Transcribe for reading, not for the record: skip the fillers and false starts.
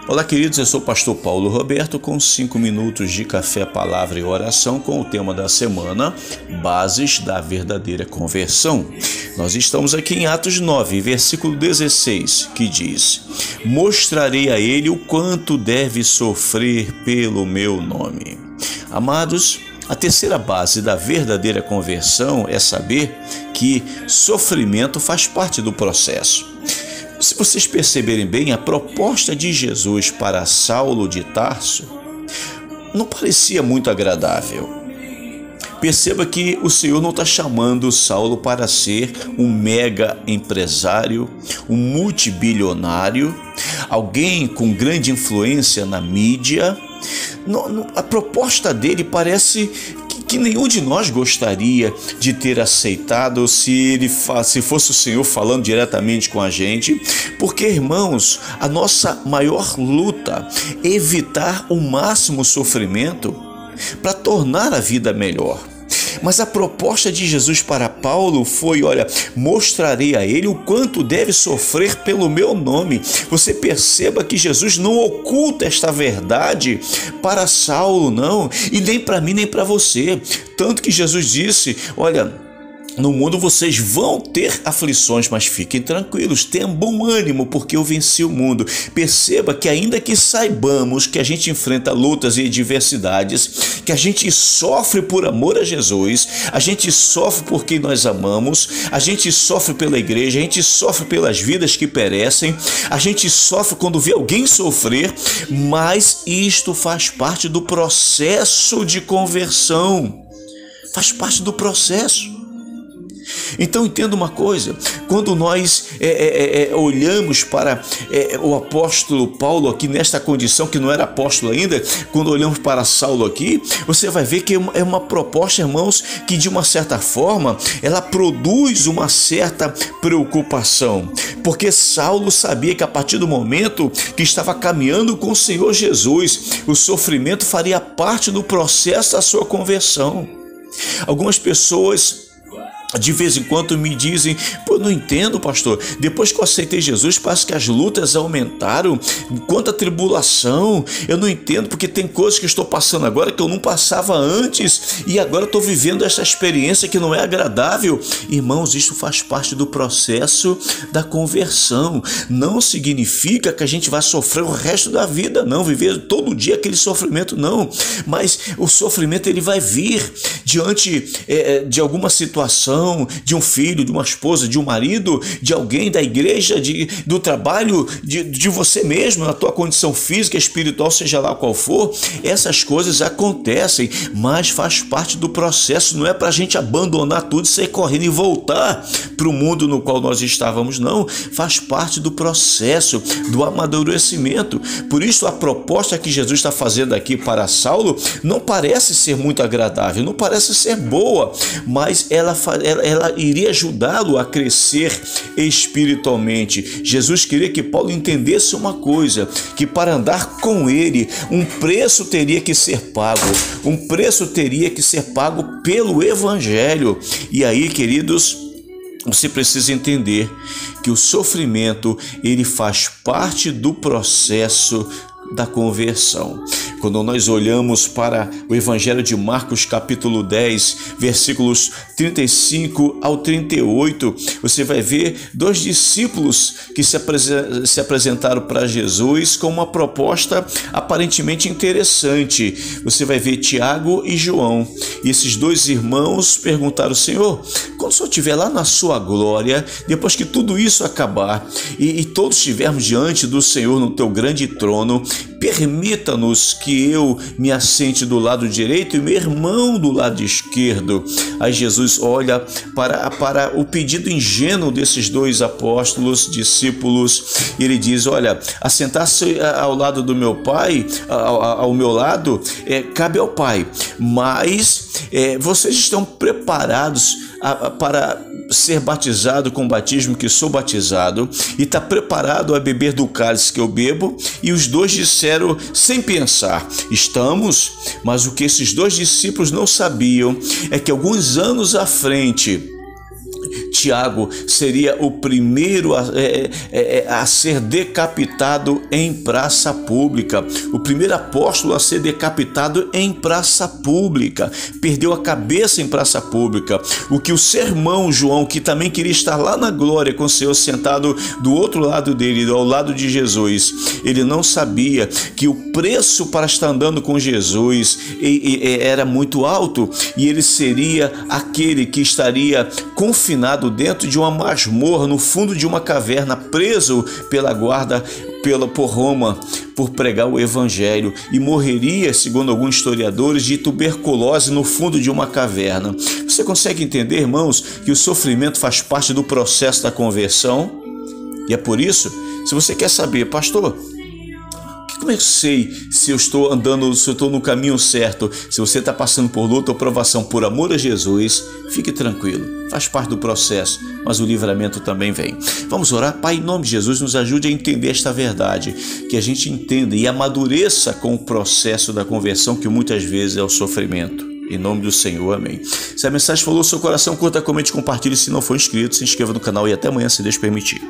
Olá, queridos, eu sou o pastor Paulo Roberto com 5 minutos de café, palavra e oração com o tema da semana, Bases da Verdadeira Conversão. Nós estamos aqui em Atos 9, versículo 16, que diz: Mostrarei a ele o quanto deve sofrer pelo meu nome. Amados, a terceira base da verdadeira conversão é saber que sofrimento faz parte do processo. Se vocês perceberem bem, a proposta de Jesus para Saulo de Tarso não parecia muito agradável. Perceba que o Senhor não está chamando Saulo para ser um mega empresário, um multibilionário, alguém com grande influência na mídia. A proposta dele parece que nenhum de nós gostaria de ter aceitado se fosse o Senhor falando diretamente com a gente, porque, irmãos, a nossa maior luta é evitar o máximo sofrimento para tornar a vida melhor. Mas a proposta de Jesus para Paulo foi: olha, mostrarei a ele o quanto deve sofrer pelo meu nome. Você perceba que Jesus não oculta esta verdade para Saulo, não, e nem para mim, nem para você. Tanto que Jesus disse: olha, no mundo vocês vão ter aflições, mas fiquem tranquilos, tenham bom ânimo, porque eu venci o mundo. Perceba que ainda que saibamos que a gente enfrenta lutas e adversidades, que a gente sofre por amor a Jesus, a gente sofre por quem nós amamos, a gente sofre pela igreja, a gente sofre pelas vidas que perecem, a gente sofre quando vê alguém sofrer, mas isto faz parte do processo de conversão, faz parte do processo. Então entenda uma coisa: quando nós olhamos para o apóstolo Paulo aqui nesta condição, que não era apóstolo ainda, quando olhamos para Saulo aqui, você vai ver que é uma proposta, irmãos, que de uma certa forma ela produz uma certa preocupação, porque Saulo sabia que a partir do momento que estava caminhando com o Senhor Jesus, o sofrimento faria parte do processo da sua conversão. Algumas pessoas de vez em quando me dizem: pô, não entendo, pastor, depois que eu aceitei Jesus parece que as lutas aumentaram, quanta tribulação, eu não entendo, porque tem coisas que estou passando agora que eu não passava antes, e agora estou vivendo essa experiência que não é agradável. Irmãos, isso faz parte do processo da conversão. Não significa que a gente vai sofrer o resto da vida, não, viver todo dia aquele sofrimento, não, mas o sofrimento ele vai vir diante de alguma situação, de um filho, de uma esposa, de um marido, de alguém da igreja, do trabalho, de você mesmo, na tua condição física, espiritual, seja lá qual for. Essas coisas acontecem, mas faz parte do processo. Não é para a gente abandonar tudo, sair correndo e voltar para o mundo no qual nós estávamos, não. Faz parte do processo, do amadurecimento. Por isso a proposta que Jesus está fazendo aqui para Saulo não parece ser muito agradável, não parece ser boa, mas ela iria ajudá-lo a crescer espiritualmente. Jesus queria que Paulo entendesse uma coisa: que para andar com ele, um preço teria que ser pago, pelo Evangelho. E aí, queridos, você precisa entender que o sofrimento ele faz parte do processo da conversão. Quando nós olhamos para o Evangelho de Marcos, capítulo 10, versículos 35 ao 38, você vai ver dois discípulos que se apresentaram para Jesus com uma proposta aparentemente interessante. Você vai ver Tiago e João. E esses dois irmãos perguntaram: Senhor, quando o Senhor estiver lá na sua glória, depois que tudo isso acabar e todos estivermos diante do Senhor no teu grande trono, permita-nos que eu me assente do lado direito e meu irmão do lado esquerdo. Aí Jesus olha para o pedido ingênuo desses dois apóstolos, discípulos, e ele diz: olha, assentar-se ao lado do meu Pai, ao meu lado, cabe ao Pai, mas vocês estão preparados para ser batizado com o batismo que sou batizado, e está preparado a beber do cálice que eu bebo? E os dois disseram sem pensar: estamos. Mas o que esses dois discípulos não sabiam é que alguns anos à frente, Tiago seria o primeiro a ser decapitado em praça pública, o primeiro apóstolo a ser decapitado em praça pública, perdeu a cabeça em praça pública. O que o sermão João, que também queria estar lá na glória com o Senhor sentado do outro lado dele, ao lado de Jesus, ele não sabia que o preço para estar andando com Jesus era muito alto, e ele seria aquele que estaria confinado dentro de uma masmorra, no fundo de uma caverna, preso pela guarda por Roma, por pregar o evangelho, e morreria, segundo alguns historiadores, de tuberculose no fundo de uma caverna. Você consegue entender, irmãos, que o sofrimento faz parte do processo da conversão? E é por isso, se você quer saber, pastor, como é que eu sei se eu estou andando, se eu estou no caminho certo? Se você está passando por luta ou provação por amor a Jesus, fique tranquilo, faz parte do processo, mas o livramento também vem. Vamos orar? Pai, em nome de Jesus, nos ajude a entender esta verdade, que a gente entenda e amadureça com o processo da conversão, que muitas vezes é o sofrimento. Em nome do Senhor, amém. Se a mensagem falou no seu coração, curta, comente, compartilhe. Se não for inscrito, se inscreva no canal e até amanhã, se Deus permitir.